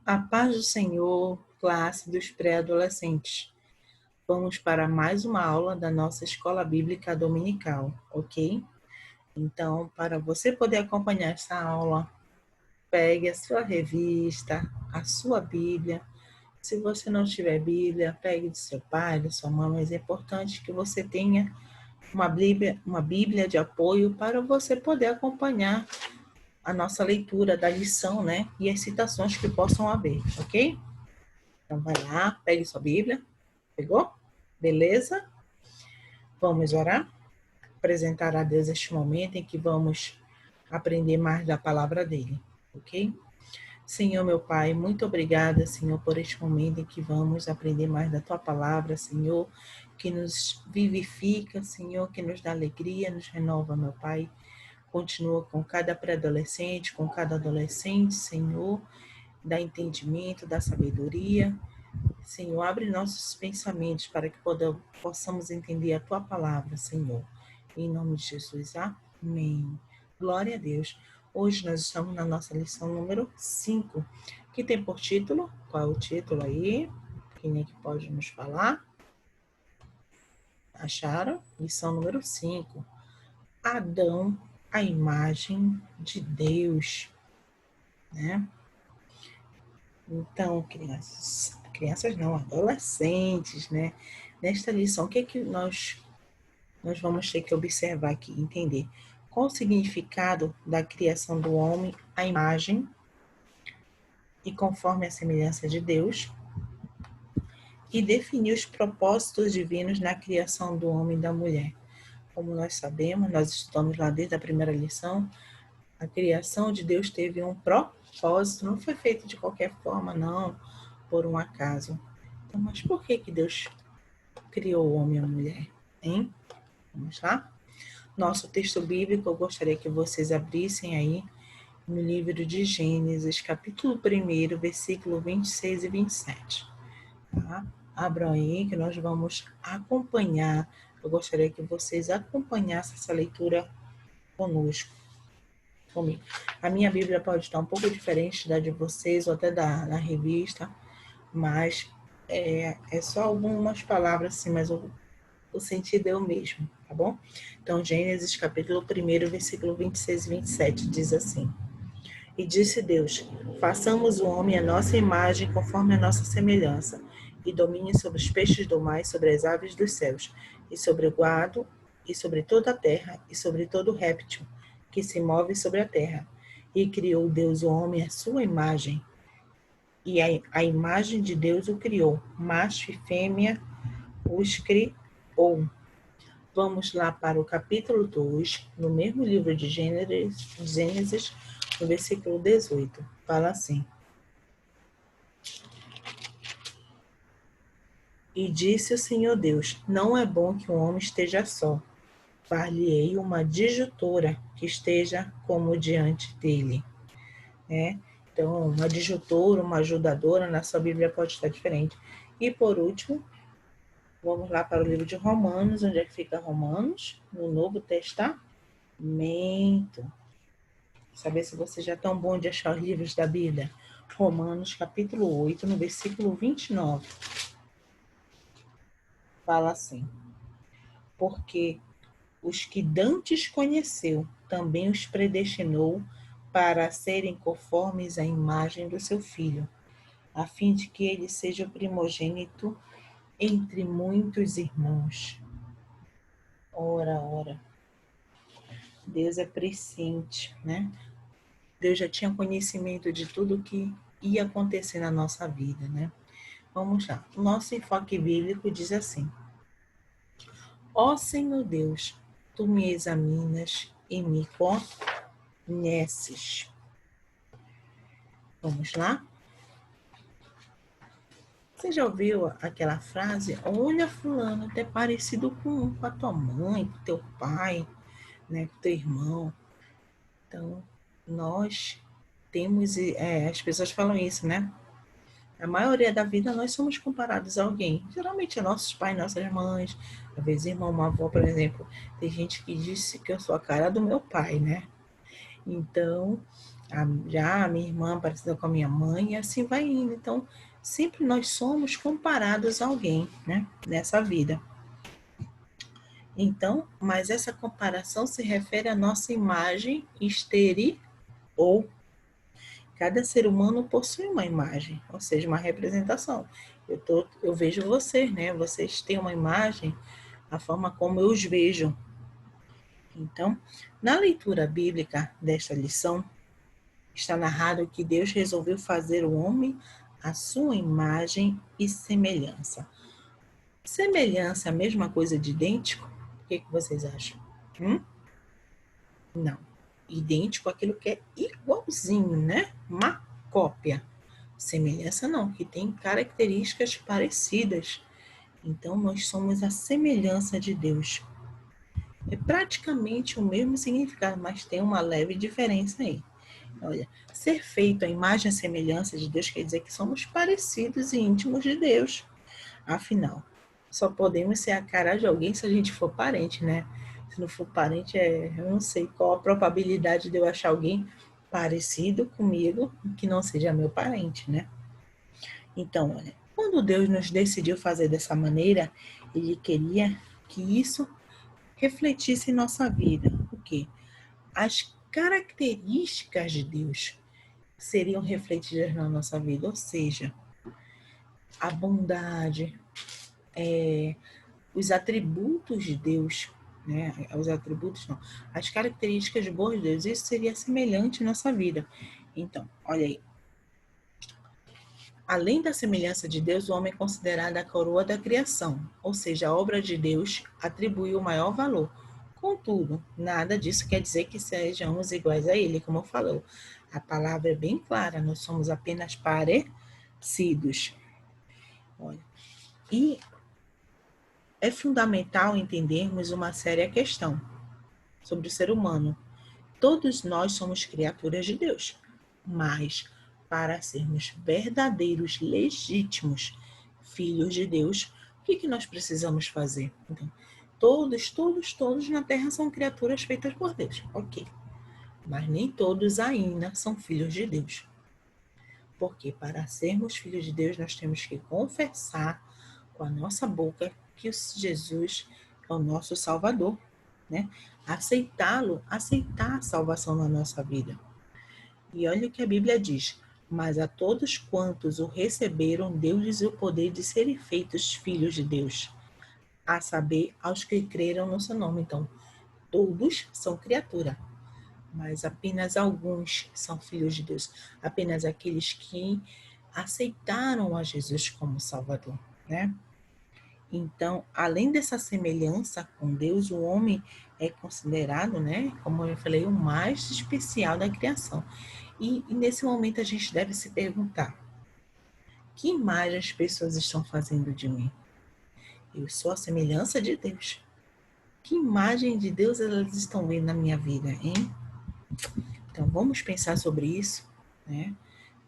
A paz do Senhor, classe dos pré-adolescentes. Vamos para mais uma aula da nossa Escola Bíblica Dominical, ok? Então, para você poder acompanhar essa aula, pegue a sua revista, a sua Bíblia. Se você não tiver Bíblia, pegue de seu pai, de sua mãe, mas é importante que você tenha uma Bíblia de apoio para você poder acompanhar a nossa leitura da lição, né? E as citações que possam haver, ok? Então, vai lá, pegue sua Bíblia. Pegou? Beleza? Vamos orar? Apresentar a Deus este momento em que vamos aprender mais da palavra dele, ok? Senhor, meu Pai, muito obrigada, Senhor, por este momento em que vamos aprender mais da Tua palavra, Senhor, que nos vivifica, Senhor, que nos dá alegria, nos renova, meu Pai. Continua com cada pré-adolescente, com cada adolescente, Senhor, dá entendimento, dá sabedoria. Senhor, abre nossos pensamentos para que possamos entender a Tua palavra, Senhor. Em nome de Jesus, amém. Glória a Deus. Hoje nós estamos na nossa lição número 5, que tem por título, qual é o título aí? Quem é que pode nos falar? Acharam? Lição número 5. Adão, a imagem de Deus, né? Então, crianças não, adolescentes, né? Nesta lição, o que é que nós vamos ter que observar aqui, entender qual o significado da criação do homem à imagem e conforme a semelhança de Deus, e definir os propósitos divinos na criação do homem e da mulher. Como nós sabemos, nós estudamos lá desde a primeira lição, a criação de Deus teve um propósito, não foi feito de qualquer forma, não, por um acaso. Então, mas por que Deus criou o homem e a mulher, hein? Vamos lá? Nosso texto bíblico, eu gostaria que vocês abrissem aí no livro de Gênesis, capítulo 1, versículo 26 e 27. Tá? Abram aí que nós vamos acompanhar. Eu gostaria que vocês acompanhassem essa leitura conosco, comigo. A minha Bíblia pode estar um pouco diferente da de vocês, ou até da revista, mas é só algumas palavras assim, mas o sentido é o mesmo, tá bom? Então, Gênesis capítulo 1, versículo 26 e 27, diz assim: E disse Deus, façamos o homem à nossa imagem, conforme a nossa semelhança, e domine sobre os peixes do mar, e sobre as aves dos céus, e sobre o gado, e sobre toda a terra, e sobre todo réptil que se move sobre a terra. E criou Deus o homem à sua imagem, e a imagem de Deus o criou, macho e fêmea os criou. Vamos lá para o capítulo 2, no mesmo livro de Gênesis, no versículo 18. Fala assim: E disse o Senhor Deus, não é bom que o homem esteja só. Far-lhe-ei uma disjutora que esteja como diante dele. Então, uma disjutora, uma ajudadora, na sua Bíblia pode estar diferente. E por último, vamos lá para o livro de Romanos, onde é que fica Romanos? No Novo Testamento. Saber se você já é tão bom de achar os livros da Bíblia. Romanos, capítulo 8, no versículo 29. Fala assim: Porque os que dantes conheceu, também os predestinou para serem conformes à imagem do seu Filho, a fim de que ele seja o primogênito entre muitos irmãos. Ora, ora. Deus é presciente, né? Deus já tinha conhecimento de tudo que ia acontecer na nossa vida, né? Vamos lá. O nosso enfoque bíblico diz assim: Ó Senhor Deus, tu me examinas e me conheces. Vamos lá? Você já ouviu aquela frase? Olha, fulano, até parecido com a tua mãe, com teu pai, né, com teu irmão. Então, nós temos, as pessoas falam isso, né? A maioria da vida nós somos comparados a alguém. Geralmente é nossos pais, nossas mães, às vezes irmão, uma avó, por exemplo. Tem gente que disse que eu sou a cara do meu pai, né? Então, Já a minha irmã parecida com a minha mãe, e assim vai indo. Então, sempre nós somos comparados a alguém, né, nessa vida. Então, mas essa comparação se refere à nossa imagem exterior. Cada ser humano possui uma imagem, ou seja, uma representação. Eu vejo vocês, né? Vocês têm uma imagem, a forma como eu os vejo. Então, na leitura bíblica desta lição, está narrado que Deus resolveu fazer o homem à sua imagem e semelhança. Semelhança é a mesma coisa de idêntico? O que vocês acham? Não. Idêntico àquilo que é igualzinho, né? Uma cópia. Semelhança não, que tem características parecidas. Então, nós somos a semelhança de Deus. É praticamente o mesmo significado, mas tem uma leve diferença aí. Olha, ser feito à imagem e semelhança de Deus quer dizer que somos parecidos e íntimos de Deus. Afinal, só podemos ser a cara de alguém se a gente for parente, né? Se não for parente, eu não sei qual a probabilidade de eu achar alguém parecido comigo que não seja meu parente, né? Então, olha, quando Deus nos decidiu fazer dessa maneira, Ele queria que isso refletisse em nossa vida. O quê? As características de Deus seriam refletidas na nossa vida, ou seja, a bondade, os atributos de Deus, né? Os atributos não, as características boas de Deus, isso seria semelhante na nossa vida. Então, olha aí, além da semelhança de Deus, o homem é considerado a coroa da criação, ou seja, a obra de Deus atribui o maior valor. Contudo, nada disso quer dizer que sejamos iguais a Ele, como falou. A palavra é bem clara, nós somos apenas parecidos. Olha, e é fundamental entendermos uma séria questão sobre o ser humano. Todos nós somos criaturas de Deus, mas para sermos verdadeiros, legítimos filhos de Deus, o que nós precisamos fazer? Então, todos na Terra são criaturas feitas por Deus, ok. Mas nem todos ainda são filhos de Deus. Porque para sermos filhos de Deus, nós temos que confessar com a nossa boca que Jesus é o nosso Salvador, né? Aceitá-lo, aceitar a salvação na nossa vida. E olha o que a Bíblia diz: mas a todos quantos o receberam, deu-lhes o poder de serem feitos filhos de Deus, a saber, aos que creram no seu nome. Então, todos são criatura, mas apenas alguns são filhos de Deus, apenas aqueles que aceitaram a Jesus como Salvador, né? Então, além dessa semelhança com Deus, o homem é considerado, né, como eu falei, o mais especial da criação. E nesse momento a gente deve se perguntar: que imagem as pessoas estão fazendo de mim? Eu sou a semelhança de Deus. Que imagem de Deus elas estão vendo na minha vida, hein? Então vamos pensar sobre isso, né?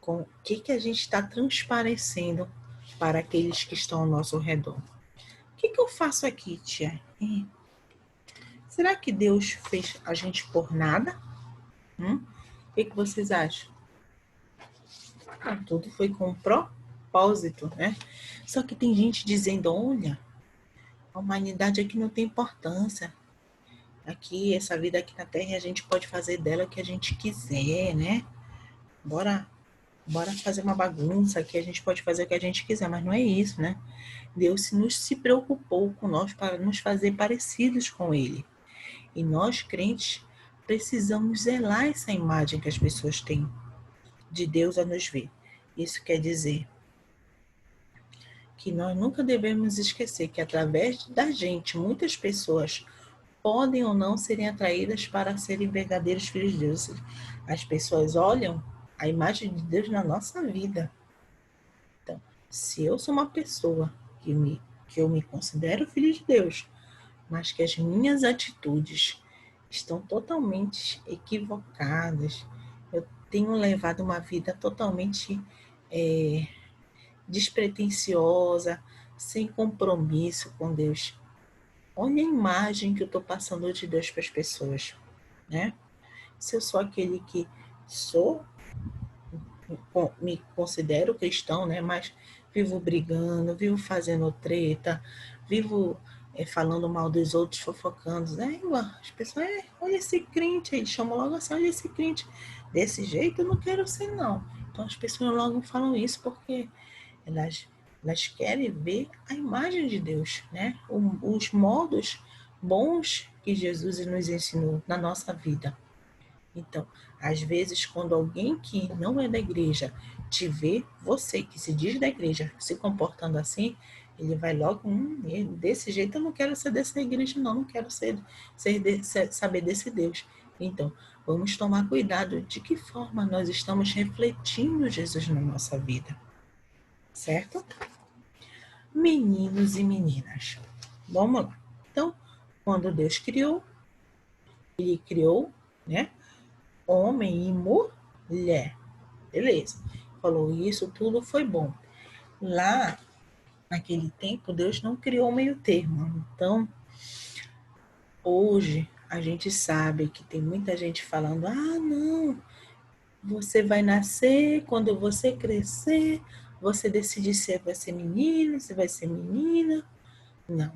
Com o que a gente está transparecendo para aqueles que estão ao nosso redor. O que eu faço aqui, tia? Será que Deus fez a gente por nada? O que vocês acham? Tudo foi com propósito, né? Só que tem gente dizendo: olha, a humanidade aqui não tem importância. Aqui, essa vida aqui na Terra, a gente pode fazer dela o que a gente quiser, né? Bora fazer uma bagunça aqui, a gente pode fazer o que a gente quiser, mas não é isso, né? Deus se preocupou com nós para nos fazer parecidos com Ele. E nós, crentes, precisamos zelar essa imagem que as pessoas têm de Deus a nos ver. Isso quer dizer que nós nunca devemos esquecer que através da gente, muitas pessoas podem ou não serem atraídas para serem verdadeiros filhos de Deus. As pessoas olham a imagem de Deus na nossa vida. Então, se eu sou uma pessoa que eu me considero filho de Deus, mas que as minhas atitudes estão totalmente equivocadas, eu tenho levado uma vida totalmente despretensiosa, sem compromisso com Deus. Olha a imagem que eu estou passando de Deus para as pessoas, né? Se eu sou aquele que me considero cristão, né? Mas vivo brigando, vivo fazendo treta, vivo falando mal dos outros, fofocando. As pessoas, olha esse crente, eles chamam logo assim, olha esse crente. Desse jeito eu não quero ser, não. Então as pessoas logo falam isso porque elas querem ver a imagem de Deus, né? Os modos bons que Jesus nos ensinou na nossa vida. Então, às vezes, quando alguém que não é da igreja te vê, você que se diz da igreja, se comportando assim, ele vai logo, desse jeito eu não quero ser dessa igreja, não quero saber desse Deus. Então, vamos tomar cuidado de que forma nós estamos refletindo Jesus na nossa vida, certo? Meninos e meninas, vamos lá. Então, quando Deus criou, ele criou, né? Homem e mulher. Beleza. Falou isso, tudo foi bom. Lá, naquele tempo, Deus não criou meio termo. Então, hoje, a gente sabe que tem muita gente falando, não, você vai nascer, quando você crescer, você decide se vai ser menino, se vai ser menina. Não.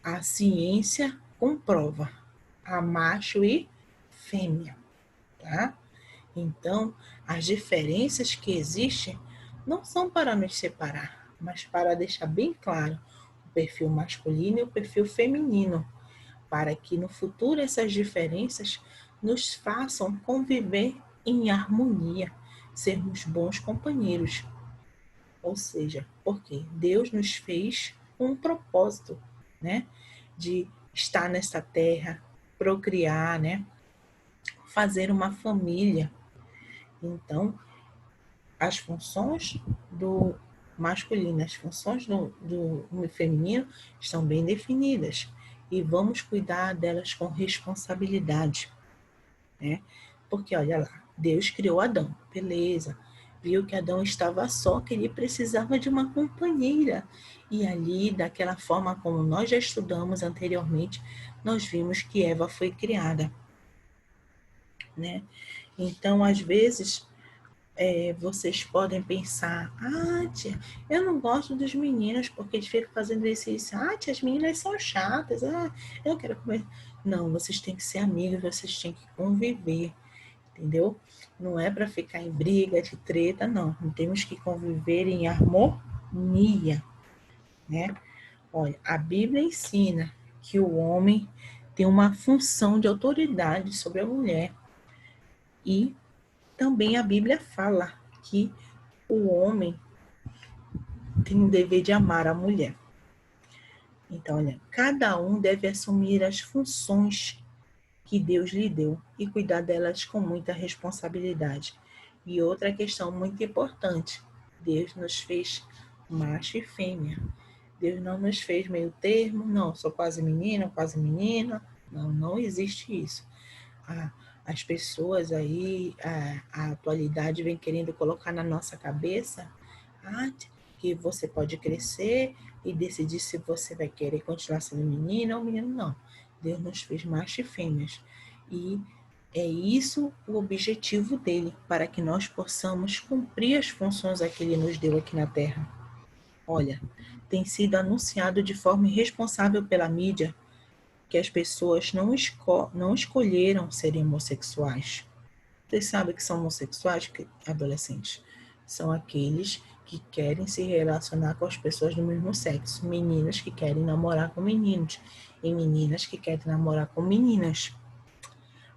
A ciência comprova. Há macho e fêmea, tá? Então, as diferenças que existem não são para nos separar, mas para deixar bem claro o perfil masculino e o perfil feminino, para que no futuro essas diferenças nos façam conviver em harmonia, sermos bons companheiros. Ou seja, porque Deus nos fez com um propósito, né, de estar nessa terra, procriar, né, fazer uma família. Então, as funções do masculino, as funções do feminino estão bem definidas e vamos cuidar delas com responsabilidade, né? Porque olha lá, Deus criou Adão, beleza? Viu que Adão estava só, que ele precisava de uma companheira. E ali, daquela forma como nós já estudamos anteriormente, nós vimos que Eva foi criada, né? Então, às vezes, vocês podem pensar, tia, eu não gosto dos meninos porque eles ficam fazendo isso. Tia, as meninas são chatas. Eu quero comer. Não, vocês têm que ser amigos, vocês têm que conviver, entendeu? Não é para ficar em briga, de treta, não. Temos que conviver em harmonia, né? Olha, a Bíblia ensina que o homem tem uma função de autoridade sobre a mulher. E também a Bíblia fala que o homem tem o dever de amar a mulher. Então, olha, cada um deve assumir as funções que Deus lhe deu e cuidar delas com muita responsabilidade. E outra questão muito importante, Deus nos fez macho e fêmea. Deus não nos fez meio termo, não, sou quase menina, quase menina. Não, não existe isso. As pessoas aí, a atualidade vem querendo colocar na nossa cabeça que você pode crescer e decidir se você vai querer continuar sendo menina ou menino, não. Deus nos fez macho e fêmeas. E é isso o objetivo dele, para que nós possamos cumprir as funções que ele nos deu aqui na Terra. Olha, tem sido anunciado de forma irresponsável pela mídia que as pessoas não escolheram serem homossexuais. Vocês sabem que são homossexuais, adolescentes? São aqueles que querem se relacionar com as pessoas do mesmo sexo. Meninas que querem namorar com meninos e meninas que querem namorar com meninas.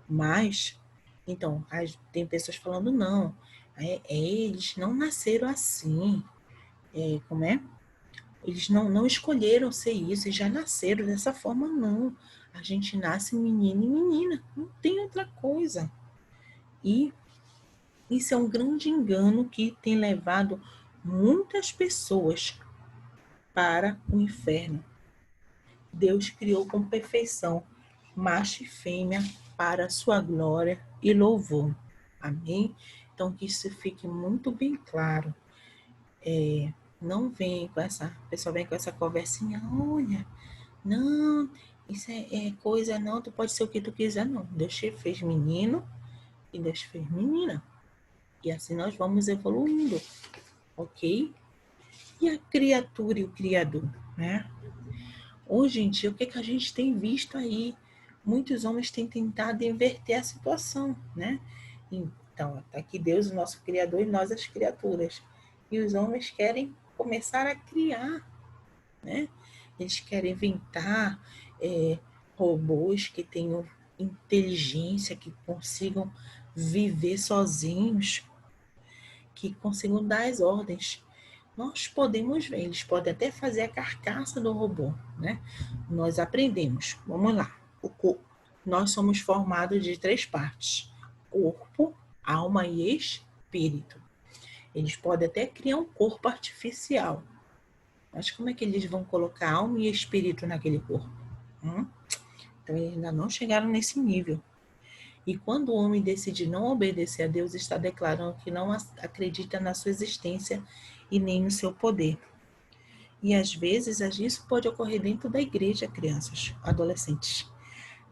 Mas, então, tem pessoas falando, não, eles não nasceram assim. Como é? Eles não escolheram ser isso e já nasceram dessa forma, não. A gente nasce menino e menina, não tem outra coisa. E isso é um grande engano que tem levado muitas pessoas para o inferno. Deus criou com perfeição, macho e fêmea, para a sua glória e louvor. Amém? Então, que isso fique muito bem claro. Não vem com essa, a pessoa vem com essa conversinha, olha, não, isso é coisa, não, tu pode ser o que tu quiser, não. Deus te fez menino e Deus fez menina. E assim nós vamos evoluindo, ok? E a criatura e o criador, né? Hoje em dia, o que, que a gente tem visto aí? Muitos homens têm tentado inverter a situação, né? Então, está aqui Deus, o nosso Criador, e nós as criaturas. E os homens querem começar a criar, né? Eles querem inventar robôs que tenham inteligência, que consigam viver sozinhos, que consigam dar as ordens. Nós podemos ver, eles podem até fazer a carcaça do robô, né? Nós aprendemos, vamos lá, o corpo. Nós somos formados de 3 partes: corpo, alma e espírito. Eles podem até criar um corpo artificial, mas como é que eles vão colocar alma e espírito naquele corpo? Então, eles ainda não chegaram nesse nível. E quando o homem decide não obedecer a Deus, está declarando que não acredita na sua existência e nem no seu poder. E às vezes isso pode ocorrer dentro da igreja, crianças, adolescentes.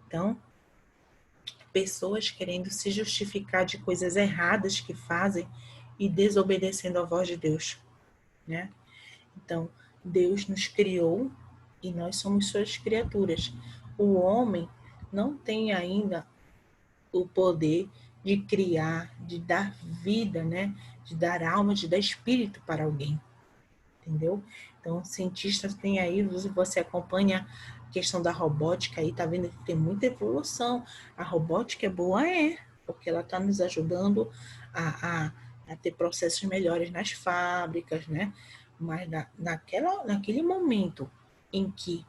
Então, pessoas querendo se justificar de coisas erradas que fazem e desobedecendo à voz de Deus, né? Então, Deus nos criou e nós somos suas criaturas. O homem não tem ainda o poder de criar, de dar vida, né? De dar alma, de dar espírito para alguém, entendeu? Então, cientistas têm aí, você acompanha a questão da robótica aí, tá vendo que tem muita evolução. A robótica é boa, porque ela está nos ajudando a ter processos melhores nas fábricas, né? Mas naquele momento em que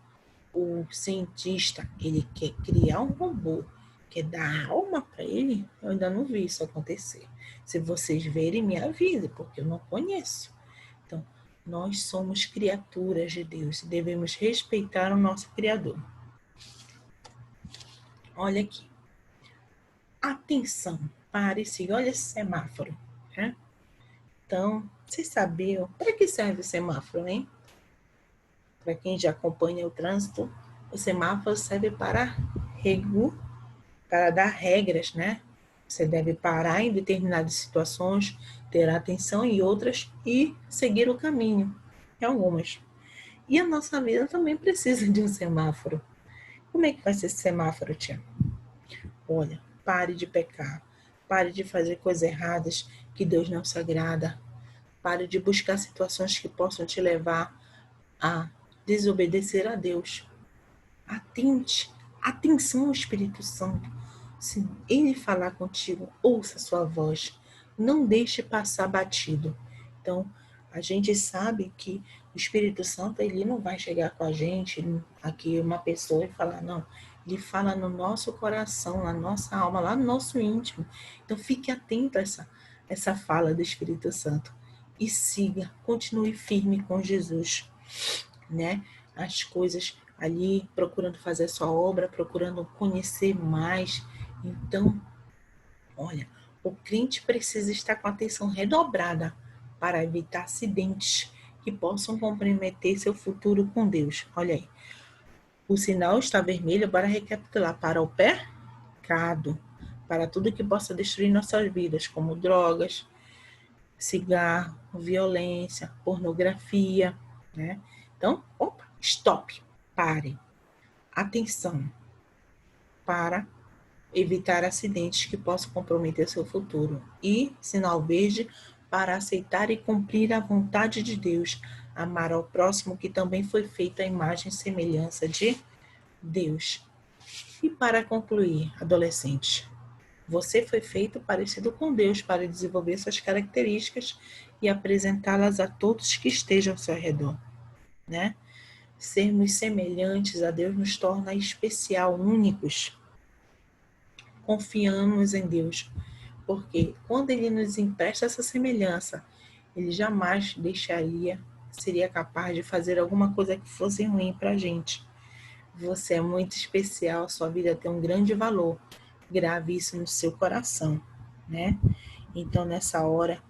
o cientista ele quer criar um robô, quer dar alma para ele, eu ainda não vi isso acontecer. Se vocês verem, me avise, porque eu não conheço. Então, nós somos criaturas de Deus e devemos respeitar o nosso Criador. Olha aqui. Atenção, pare e siga. Olha esse semáforo, né? Então, vocês sabiam para que serve o semáforo, hein? Para quem já acompanha o trânsito, o semáforo serve para dar regras, né? Você deve parar em determinadas situações, ter atenção em outras e seguir o caminho em algumas. E a nossa vida também precisa de um semáforo. Como é que vai ser esse semáforo, tia? Olha, pare de pecar, pare de fazer coisas erradas que Deus não se agrada, pare de buscar situações que possam te levar a desobedecer a Deus. Atente, atenção ao Espírito Santo. Se Ele falar contigo, ouça a sua voz. Não deixe passar batido. Então, a gente sabe que o Espírito Santo, ele não vai chegar com a gente, aqui uma pessoa, e falar, não. Ele fala no nosso coração, na nossa alma, lá no nosso íntimo. Então, fique atento a essa fala do Espírito Santo. E siga, continue firme com Jesus, né? As coisas ali, procurando fazer a sua obra, procurando conhecer mais. Então, olha, o crente precisa estar com atenção redobrada para evitar acidentes que possam comprometer seu futuro com Deus. Olha aí, o sinal está vermelho para recapitular para o pecado, para tudo que possa destruir nossas vidas, como drogas, cigarro, violência, pornografia, né? Então, opa, stop, pare. Atenção para evitar acidentes que possam comprometer seu futuro. E sinal verde para aceitar e cumprir a vontade de Deus, amar ao próximo que também foi feito à imagem e semelhança de Deus. E para concluir, adolescente, você foi feito parecido com Deus para desenvolver suas características e apresentá-las a todos que estejam ao seu redor, né? Sermos semelhantes a Deus nos torna especial, únicos. Confiamos em Deus, porque quando Ele nos empresta essa semelhança, Ele jamais seria capaz de fazer alguma coisa que fosse ruim para a gente. Você é muito especial, sua vida tem um grande valor. Grave isso no seu coração, né? Então, nessa hora,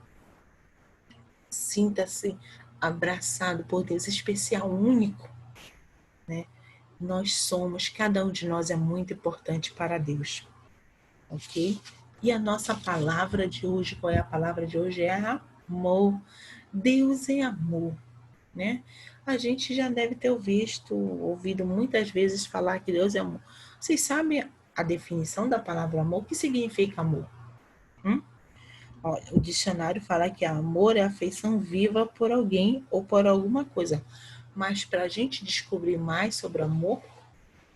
sinta-se abraçado por Deus, especial, único, né? Cada um de nós é muito importante para Deus, ok? E a nossa palavra de hoje, qual é a palavra de hoje? É amor. Deus é amor, né? A gente já deve ter ouvido muitas vezes falar que Deus é amor. Vocês sabem a definição da palavra amor? O que significa amor? Ó, o dicionário fala que amor é afeição viva por alguém ou por alguma coisa. Mas para a gente descobrir mais sobre amor,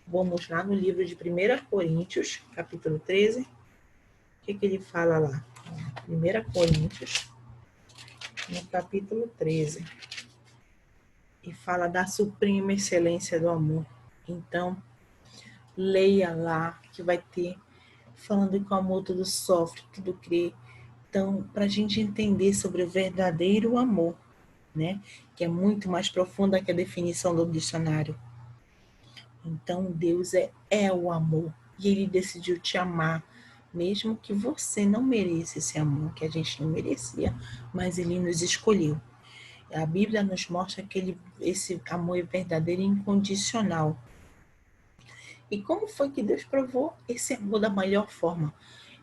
vamos lá no livro de 1 Coríntios, capítulo 13. O que ele fala lá? 1 Coríntios, no capítulo 13. E fala da suprema excelência do amor. Então, leia lá, que vai ter, falando que o amor tudo sofre, tudo crê. Então, para a gente entender sobre o verdadeiro amor, né? Que é muito mais profunda que a definição do dicionário. Então, Deus é o amor. E Ele decidiu te amar, mesmo que você não mereça esse amor, que a gente não merecia, mas Ele nos escolheu. A Bíblia nos mostra que esse amor é verdadeiro e incondicional. E como foi que Deus provou esse amor da melhor forma?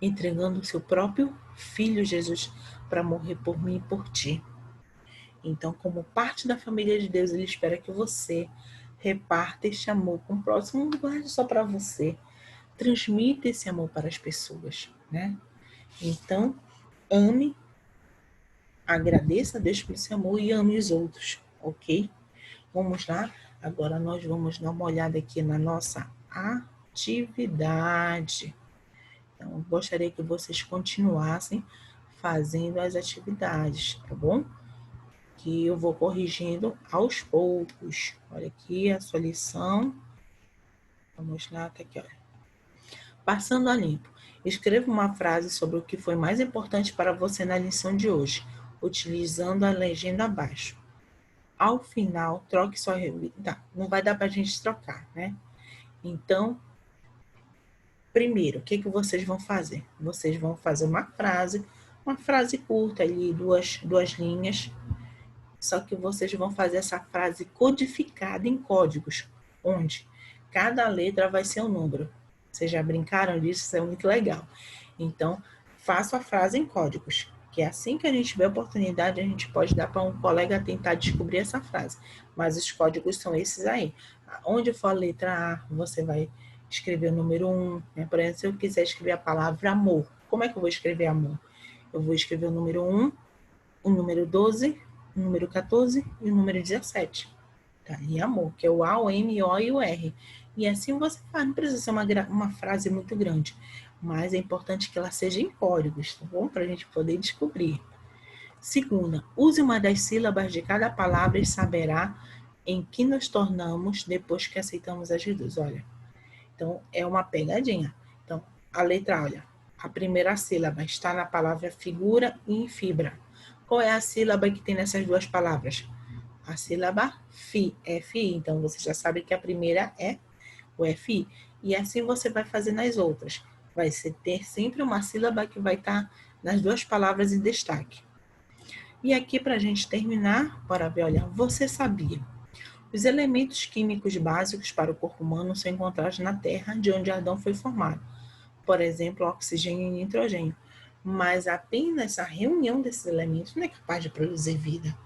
Entregando o seu próprio Filho Jesus para morrer por mim e por ti. Então, como parte da família de Deus, Ele espera que você reparta este amor com o próximo, não guarde só para você. Transmita esse amor para as pessoas, né? Então, ame, agradeça a Deus por esse amor e ame os outros, ok? Vamos lá? Agora nós vamos dar uma olhada aqui na nossa atividade. Então, gostaria que vocês continuassem fazendo as atividades, tá bom? Que eu vou corrigindo aos poucos. Olha aqui a sua lição. Vamos lá, tá aqui, olha. Passando a limpo. Escreva uma frase sobre o que foi mais importante para você na lição de hoje, utilizando a legenda abaixo. Ao final, troque sua... Tá, não vai dar para a gente trocar, né? Então, primeiro, o que vocês vão fazer? Vocês vão fazer uma frase curta ali, duas linhas, só que vocês vão fazer essa frase codificada em códigos, onde cada letra vai ser um número. Vocês já brincaram disso? Isso é muito legal. Então, faça a frase em códigos, que é assim que a gente tiver oportunidade, a gente pode dar para um colega tentar descobrir essa frase. Mas os códigos são esses aí. Onde for a letra A, você vai escrever o número 1. Né? Por exemplo, se eu quiser escrever a palavra amor, como é que eu vou escrever amor? Eu vou escrever o número 1, o número 12, o número 14 e o número 17. Tá? E amor, que é o A, o M, o O e o R. E assim você faz, não precisa ser uma frase muito grande, mas é importante que ela seja em códigos, tá bom? Para a gente poder descobrir. Segunda, use uma das sílabas de cada palavra e saberá em que nos tornamos depois que aceitamos a Jesus. Olha, então é uma pegadinha. Então, a letra, olha, a primeira sílaba está na palavra figura e fibra. Qual é a sílaba que tem nessas duas palavras? A sílaba FI, F-I. Então, você já sabe que a primeira é o FI. E assim você vai fazer nas outras. Vai ter sempre uma sílaba que vai estar nas duas palavras em destaque. E aqui, para a gente terminar, bora ver, olha, você sabia? Os elementos químicos básicos para o corpo humano são encontrados na Terra, de onde Adão foi formado. Por exemplo, oxigênio e nitrogênio. Mas apenas a reunião desses elementos não é capaz de produzir vida.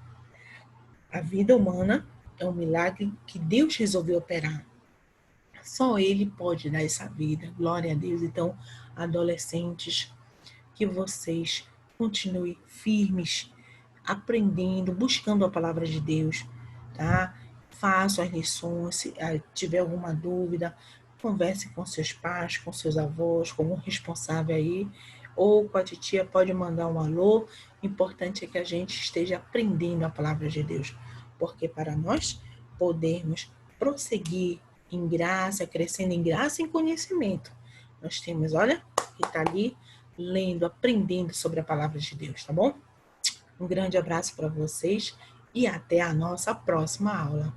A vida humana é um milagre que Deus resolveu operar. Só Ele pode dar essa vida. Glória a Deus. Então, adolescentes, que vocês continuem firmes, aprendendo, buscando a palavra de Deus, tá? Façam as lições, se tiver alguma dúvida, converse com seus pais, com seus avós, com um responsável aí, ou com a titia, pode mandar um alô. O importante é que a gente esteja aprendendo a palavra de Deus, porque para nós podermos prosseguir em graça, crescendo em graça e em conhecimento, nós temos, olha, que está ali lendo, aprendendo sobre a palavra de Deus, tá bom? Um grande abraço para vocês e até a nossa próxima aula.